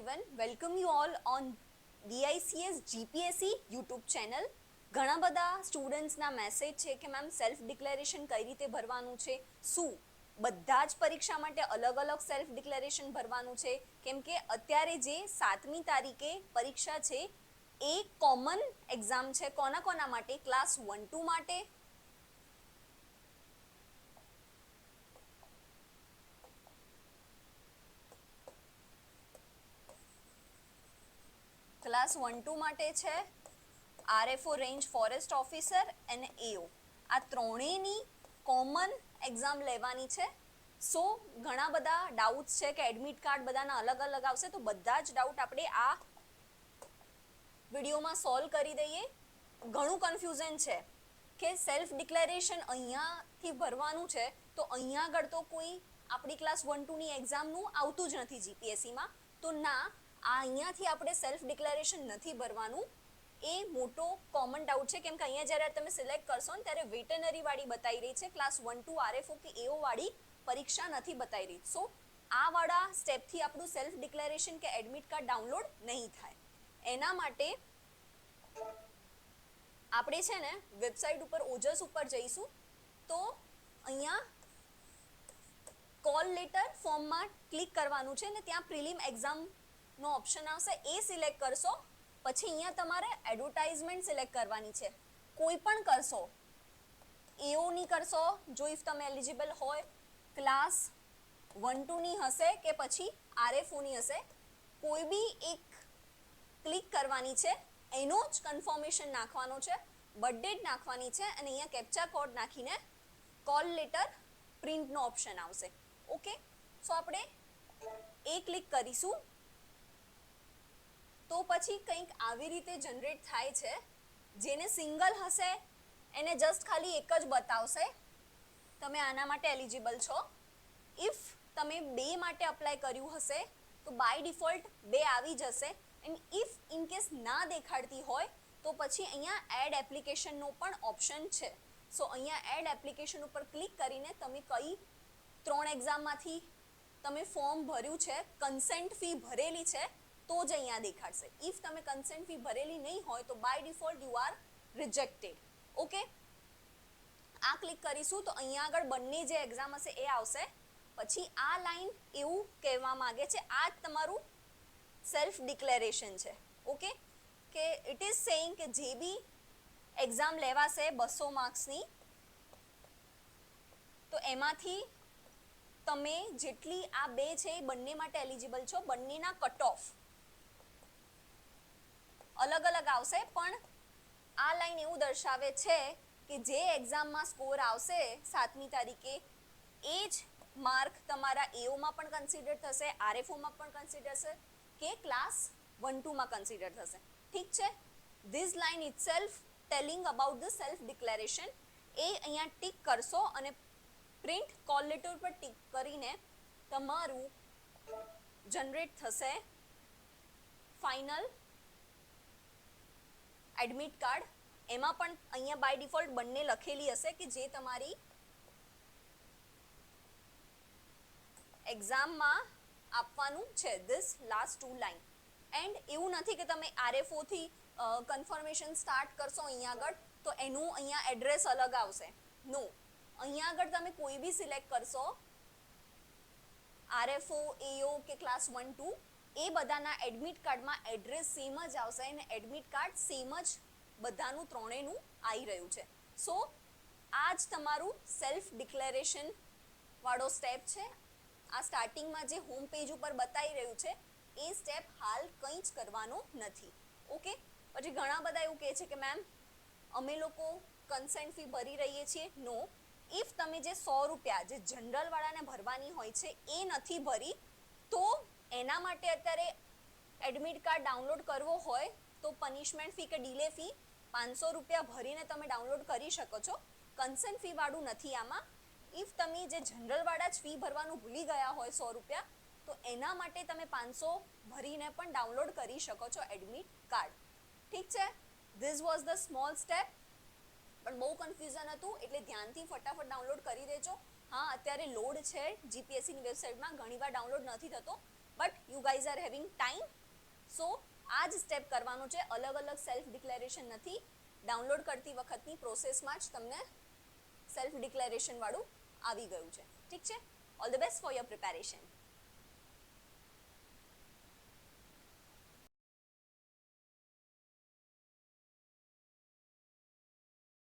everyone, welcome you all on DICS GPSC YouTube channel. ઘણા બધા સ્ટુડન્ટ્સના message છે કે મેમ સેલ્ફ ડિક્લેરેશન કઈ રીતે ભરવાનું છે, શું બધા જ પરીક્ષા માટે અલગ અલગ સેલ્ફ ડિક્લેરેશન ભરવાનું છે? કેમ કે અત્યારે જે 7મી તારીખે પરીક્ષા છે એ કોમન એક્ઝામ છે. કોના માટે? ક્લાસ 1-2 માટે, ક્લાસ 1-2 માટે છે, RFO રેન્જ ફોરેસ્ટ ઓફિસર અને AO. આ ત્રણેયની કોમન એક્ઝામ લેવાની છે. સો ઘણા બધા ડાઉટ્સ છે કે એડમિટ કાર્ડ બધાના અલગ અલગ આવશે, તો બધા જ ડાઉટ આપણે આ વિડીયોમાં સોલ્વ કરી દઈએ. ઘણું કન્ફ્યુઝન છે કે સેલ્ફ ડિક્લેરેશન અહીંયાથી ભરવાનું છે, તો અહીંયા આગળ તો કોઈ આપણી ક્લાસ 1-2ની એક્ઝામનું આવતું જ નથી જીપીએસસીમાં. તો ના, આ અહીંયાથી આપણે સેલ્ફ ડિક્લેરેશન નથી ભરવાનું. એ મોટો કોમન ડાઉટ છે, કેમ કે અહીંયા જ્યારે તમે સિલેક્ટ કરશો ને ત્યારે વેટરનરી વાળી બતાવી રહી છે, ક્લાસ 1-2 RFO કે AO વાળી પરીક્ષા નથી બતાવી રહી. સો આ વાળા સ્ટેપથી આપણું સેલ્ફ ડિક્લેરેશન કે એડમિટ કાર્ડ ડાઉનલોડ નહીં થાય. એના માટે આપણે છે ને વેબસાઇટ ઉપર ઓજસ ઉપર જઈશું, તો અહીંયા કોલ લેટર ફોર્મમાં ક્લિક કરવાનું છે ને ત્યાં પ્રિલિમ એક્ઝામનો ઓપ્શન આવશે, એ સિલેક્ટ કરશો. પછી અહીંયા તમારે એડવર્ટાઇઝમેન્ટ સિલેક્ટ કરવાની છે. કોઈ પણ કરશો, AOની કરશો જો ઇફ તમે એલિજિબલ હોય, ક્લાસ 1-2ની હશે કે પછી RFOની હશે, કોઈ બી એક ક્લિક કરવાની છે. એનો જ કન્ફર્મેશન નાખવાનો છે, બર્થ ડેટ નાખવાની છે અને અહીંયા કેપ્ચા કોડ નાખીને કોલ લેટર પ્રિન્ટનો ઓપ્શન આવશે. ઓકે, સો આપણે એ ક્લિક કરીશું તો પછી કંઈક આવી રીતે જનરેટ થાય છે. જેને સિંગલ હશે એને જસ્ટ ખાલી એક જ બતાવશે તમે આના માટે એલિજિબલ છો. ઇફ તમે 2 માટે અપ્લાય કર્યું હશે તો બાય ડિફોલ્ટ 2 આવી જશે. એન્ડ ઇફ ઇન કેસ ના દેખાડતી હોય તો પછી અહીંયા એડ એપ્લિકેશનનો પણ ઓપ્શન છે. સો અહીંયા એડ એપ્લિકેશન ઉપર ક્લિક કરીને તમે કઈ 3 એક્ઝામમાંથી તમે ફોર્મ ભર્યું છે, કન્સેન્ટ ફી ભરેલી છે, તો જ અહીંયા દેખાડશે. ઇફ તમે કન્સેન્ટ ફી ભરેલી નહીં હોય તો by default you are rejected. Okay, આ ક્લિક કરીશું તો અહીંયા આગળ બંને જે એક્ઝામ હશે એ આવશે. પછી આ લાઈન એવું કહેવા માંગે છે, આ જ તમારું સેલ્ફ ડિક્લેરેશન છે. ઓકે, કે ઇટ ઇઝ સેઇંગ કે જે બી એક્ઝામ લેવાશે 200 માર્ક્સની, તો એમાંથી તમે જેટલી આ 2 છે એ બંને માટે એલિજિબલ છો. બંનેના કટ ઓફ અલગ અલગ આવશે, પણ આ લાઈન એવું દર્શાવે છે કે જે એક્ઝામમાં સ્કોર આવશે 7મી તારીખે એ જ માર્ક તમારા AOમાં પણ કન્સિડર થશે, RFOમાં પણ કન્સિડર થશે કે ક્લાસ 1-2માં કન્સિડર થશે. ઠીક છે, this line itself telling about the self declaration. એ અહીંયા ટીક કરશો અને પ્રિન્ટ કોલ લેટર પર ટીક કરીને તમારું જનરેટ થશે ફાઇનલ એડમિટ કાર્ડ. એમાં પણ અહીંયા બાય ડિફોલ્ટ બંને લખેલી હશે કે જે તમારી એક્ઝામમાં આપવાનું છે, ધીસ લાસ્ટ 2 લાઈન. એન્ડ એવું નથી કે તમે RFO થી કન્ફર્મેશન સ્ટાર્ટ કરશો અહીંયા આગળ તો એનું અહીંયા એડ્રેસ અલગ આવશે. નો, અહીંયા આગળ તમે કોઈ બી સિલેક્ટ કરશો, RFO, AO કે ક્લાસ 1-2, એ બધાના એડમિટ કાર્ડમાં એડ્રેસ સેમ જ આવશે અને એડમિટ કાર્ડ સેમ જ બધાનું ત્રણેયનું આવી રહ્યું છે. સો આ જ તમારું સેલ્ફ ડિક્લેરેશન વાળો સ્ટેપ છે. આ સ્ટાર્ટિંગમાં જે હોમ પેજ ઉપર બતાવી રહ્યું છે એ સ્ટેપ હાલ કંઈ જ કરવાનો નથી. ઓકે, પછી ઘણા બધા એવું કહે છે કે મેમ અમે લોકો કન્સેન્ટ ફી ભરી રહીએ છીએ. નો, ઇફ તમે જે 100 રૂપિયા જે જનરલ વાળાને ભરવાની હોય છે એ નથી ભરી, તો એના માટે અત્યારે એડમિટ કાર્ડ ડાઉનલોડ કરવો હોય તો પનિશમેન્ટ ફી કે ડિલે ફી 500 રૂપિયા ભરીને તમે ડાઉનલોડ કરી શકો છો. કન્સેન્ટ ફી વાળું નથી આમાં. ઇફ તમે જે જનરલ વાળા જ ફી ભરવાનું ભૂલી ગયા હોય 100 રૂપિયા, તો એના માટે તમે 500 ભરીને પણ ડાઉનલોડ કરી શકો છો એડમિટ કાર્ડ. ઠીક છે, this was the small step. પણ બહુ કન્ફ્યુઝન હતું એટલે ધ્યાનથી ફટાફટ ડાઉનલોડ કરી દેજો. હા, અત્યારે લોડ છે જીપીએસસીની વેબસાઇટમાં, ઘણીવાર ડાઉનલોડ નથી થતો, but you guys are having time so આ જ સ્ટેપ કરવાનું છે, અલગ અલગ સેલ્ફ ડિક્લેરેશન નથી. ડાઉનલોડ કરતી વખતની પ્રોસેસમાં જ તમને સેલ્ફ ડિક્લેરેશન વાળું આવી ગયું છે. ઠીક છે. All the best for your preparation.